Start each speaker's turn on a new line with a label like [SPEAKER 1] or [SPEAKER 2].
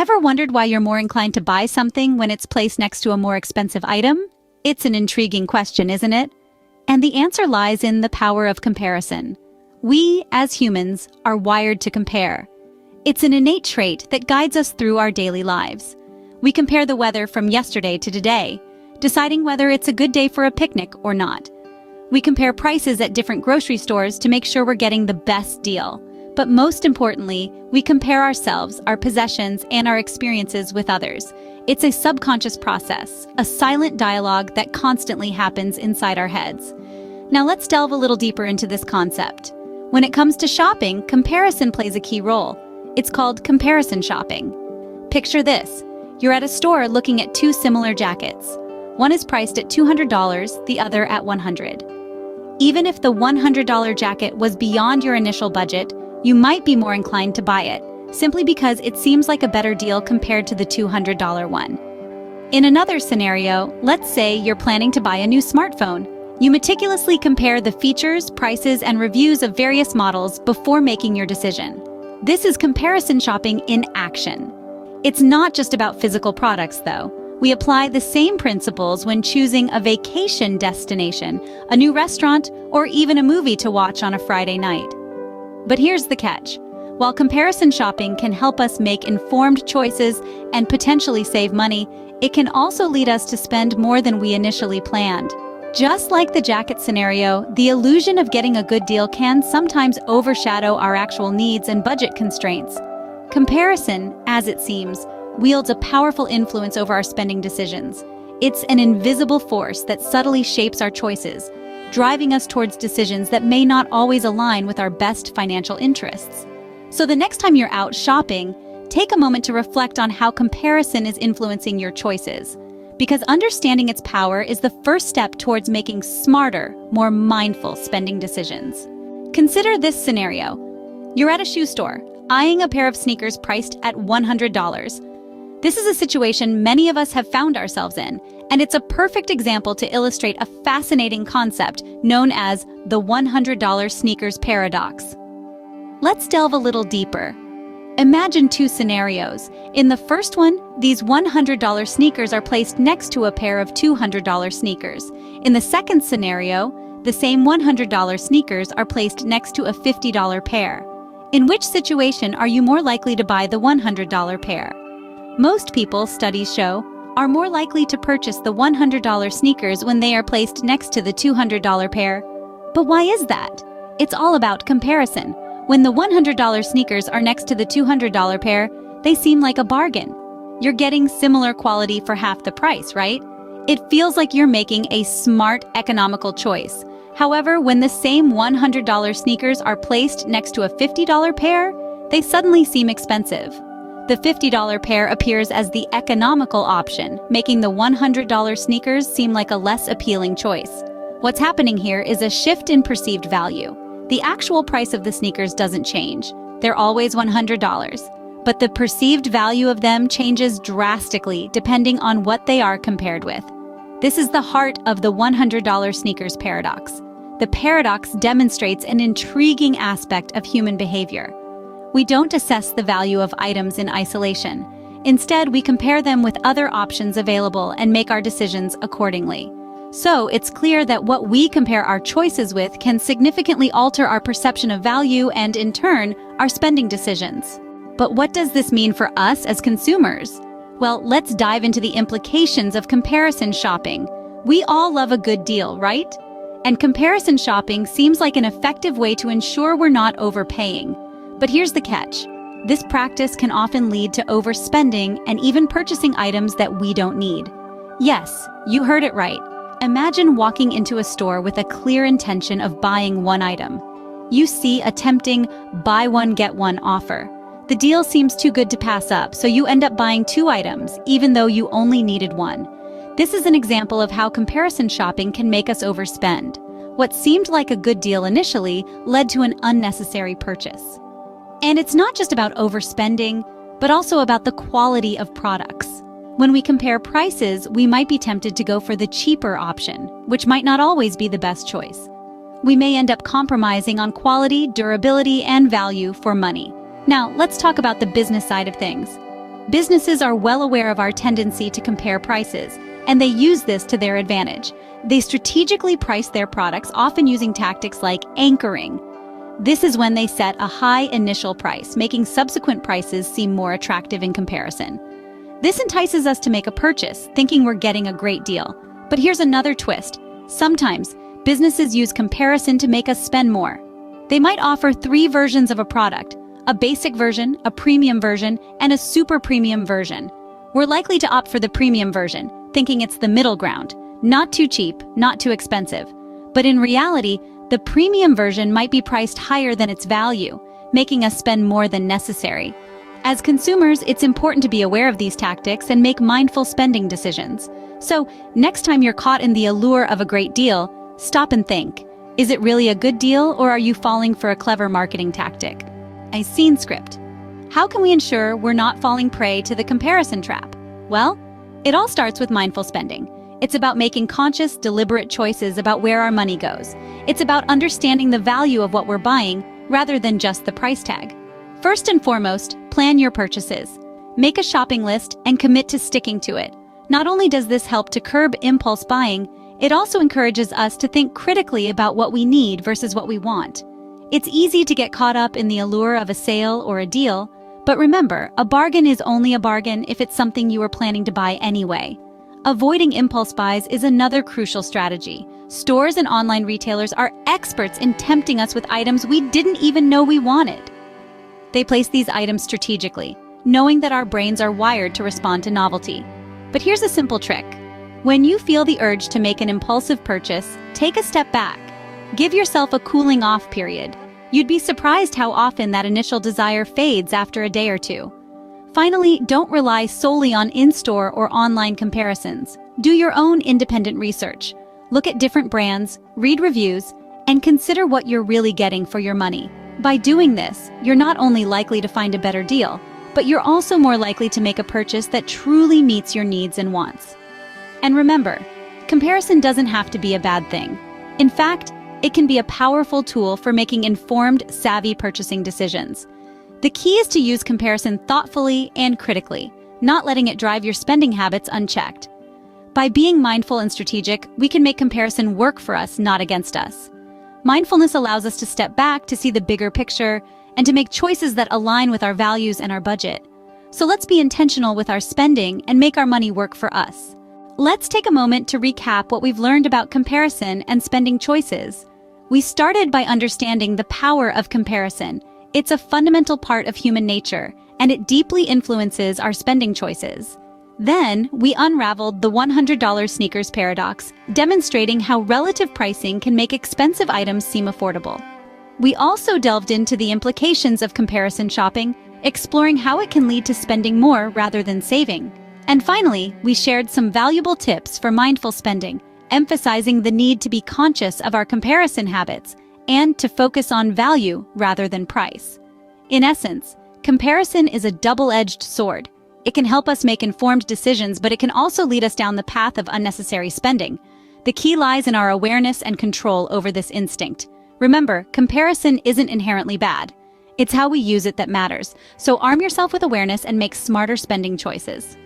[SPEAKER 1] Ever wondered why you're more inclined to buy something when it's placed next to a more expensive item? It's an intriguing question, isn't it? And the answer lies in the power of comparison. We, as humans, are wired to compare. It's an innate trait that guides us through our daily lives. We compare the weather from yesterday to today, deciding whether it's a good day for a picnic or not. We compare prices at different grocery stores to make sure we're getting the best deal. But most importantly, we compare ourselves, our possessions, and our experiences with others. It's a subconscious process, a silent dialogue that constantly happens inside our heads. Now let's delve a little deeper into this concept. When it comes to shopping, comparison plays a key role. It's called comparison shopping. Picture this. You're at a store looking at two similar jackets. One is priced at $200, the other at $100. Even if the $100 jacket was beyond your initial budget, you might be more inclined to buy it, simply because it seems like a better deal compared to the $200 one. In another scenario, let's say you're planning to buy a new smartphone. You meticulously compare the features, prices, and reviews of various models before making your decision. This is comparison shopping in action. It's not just about physical products, though. We apply the same principles when choosing a vacation destination, a new restaurant, or even a movie to watch on a Friday night. But here's the catch. While comparison shopping can help us make informed choices and potentially save money, it can also lead us to spend more than we initially planned. Just like the jacket scenario, the illusion of getting a good deal can sometimes overshadow our actual needs and budget constraints. Comparison, as it seems, wields a powerful influence over our spending decisions. It's an invisible force that subtly shapes our choices, driving us towards decisions that may not always align with our best financial interests. So the next time you're out shopping, take a moment to reflect on how comparison is influencing your choices, because understanding its power is the first step towards making smarter, more mindful spending decisions. Consider this scenario. You're at a shoe store, eyeing a pair of sneakers priced at $100. This is a situation many of us have found ourselves in, and it's a perfect example to illustrate a fascinating concept known as the $100 sneakers paradox. Let's delve a little deeper. Imagine two scenarios. In the first one, these $100 sneakers are placed next to a pair of $200 sneakers. In the second scenario, the same $100 sneakers are placed next to a $50 pair. In which situation are you more likely to buy the $100 pair? Most people, studies show, are more likely to purchase the $100 sneakers when they are placed next to the $200 pair. But why is that? It's all about comparison. When the $100 sneakers are next to the $200 pair, they seem like a bargain. You're getting similar quality for half the price, right? It feels like you're making a smart, economical choice. However, when the same $100 sneakers are placed next to a $50 pair, they suddenly seem expensive. The $50 pair appears as the economical option, making the $100 sneakers seem like a less appealing choice. What's happening here is a shift in perceived value. The actual price of the sneakers doesn't change. They're always $100. But the perceived value of them changes drastically depending on what they are compared with. This is the heart of the $100 sneakers paradox. The paradox demonstrates an intriguing aspect of human behavior. We don't assess the value of items in isolation. Instead, we compare them with other options available and make our decisions accordingly. So, it's clear that what we compare our choices with can significantly alter our perception of value and, in turn, our spending decisions. But what does this mean for us as consumers? Well, let's dive into the implications of comparison shopping. We all love a good deal, right? And comparison shopping seems like an effective way to ensure we're not overpaying. But here's the catch. This practice can often lead to overspending and even purchasing items that we don't need. Yes, you heard it right. Imagine walking into a store with a clear intention of buying one item. You see a tempting buy one get one offer. The deal seems too good to pass up, so you end up buying two items, even though you only needed one. This is an example of how comparison shopping can make us overspend. What seemed like a good deal initially led to an unnecessary purchase. And it's not just about overspending, but also about the quality of products. When we compare prices, we might be tempted to go for the cheaper option, which might not always be the best choice. We may end up compromising on quality, durability, and value for money. Now, let's talk about the business side of things. Businesses are well aware of our tendency to compare prices, and they use this to their advantage. They strategically price their products, often using tactics like anchoring. This is when they set a high initial price, making subsequent prices seem more attractive in comparison. This entices us to make a purchase, thinking we're getting a great deal. But here's another twist. Sometimes, businesses use comparison to make us spend more. They might offer 3 versions of a product: a basic version, a premium version, and a super premium version. We're likely to opt for the premium version, thinking it's the middle ground, not too cheap, not too expensive. But in reality, the premium version might be priced higher than its value, making us spend more than necessary. As consumers, it's important to be aware of these tactics and make mindful spending decisions. So, next time you're caught in the allure of a great deal, stop and think. Is it really a good deal, or are you falling for a clever marketing tactic? A scene script. How can we ensure we're not falling prey to the comparison trap? Well, it all starts with mindful spending. It's about making conscious, deliberate choices about where our money goes. It's about understanding the value of what we're buying rather than just the price tag. First and foremost, plan your purchases. Make a shopping list and commit to sticking to it. Not only does this help to curb impulse buying, it also encourages us to think critically about what we need versus what we want. It's easy to get caught up in the allure of a sale or a deal, but remember, a bargain is only a bargain if it's something you are planning to buy anyway. Avoiding impulse buys is another crucial strategy. Stores and online retailers are experts in tempting us with items we didn't even know we wanted. They place these items strategically, knowing that our brains are wired to respond to novelty. But here's a simple trick. When you feel the urge to make an impulsive purchase, take a step back. Give yourself a cooling off period. You'd be surprised how often that initial desire fades after a day or two. Finally, don't rely solely on in-store or online comparisons. Do your own independent research. Look at different brands, read reviews, and consider what you're really getting for your money. By doing this, you're not only likely to find a better deal, but you're also more likely to make a purchase that truly meets your needs and wants. And remember, comparison doesn't have to be a bad thing. In fact, it can be a powerful tool for making informed, savvy purchasing decisions. The key is to use comparison thoughtfully and critically, not letting it drive your spending habits unchecked. By being mindful and strategic, we can make comparison work for us, not against us. Mindfulness allows us to step back to see the bigger picture and to make choices that align with our values and our budget. So let's be intentional with our spending and make our money work for us. Let's take a moment to recap what we've learned about comparison and spending choices. We started by understanding the power of comparison. It's a fundamental part of human nature, and it deeply influences our spending choices. Then, we unraveled the $100 sneakers paradox, demonstrating how relative pricing can make expensive items seem affordable. We also delved into the implications of comparison shopping, exploring how it can lead to spending more rather than saving. And finally, we shared some valuable tips for mindful spending, emphasizing the need to be conscious of our comparison habits and to focus on value rather than price. In essence, comparison is a double-edged sword. It can help us make informed decisions, but it can also lead us down the path of unnecessary spending. The key lies in our awareness and control over this instinct. Remember, comparison isn't inherently bad. It's how we use it that matters. So arm yourself with awareness and make smarter spending choices.